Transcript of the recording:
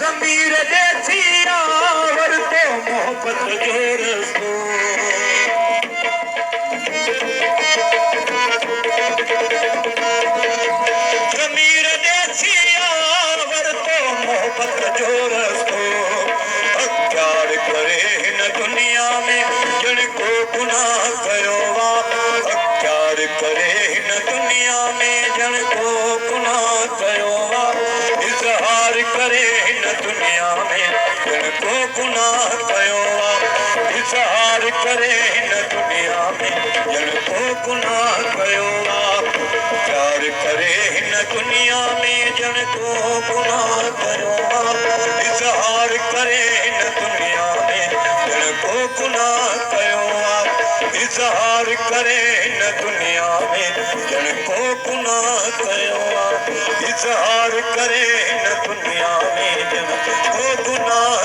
ज़मीर देसिया वरतो मोहब्बत जो रस्तो ज़मीर देसिया वरतो मोहब्बत जो रस्तो अख्तियार करे हिन दुनिया में जिन को गुनाह कयो वा अख्तियार करे हिन दुनिया में जिन को गुनाह कयो वा इज़हार करे हिन दुनिया में जिन को गुनाह कयो वा इज़हार करे हिन दुनिया में जिन को गुनाह कयो वा प्यार करे हिन दुनिया में जिन को गुनाह कयो वा इज़हार करे हिन दुनिया में जिन को गुनाह कयो वा इज़हार करे हिन दुनिया में जिन को गुनाह कयो वा इज़हार करे हिन दुनिया में जिन को गुनाह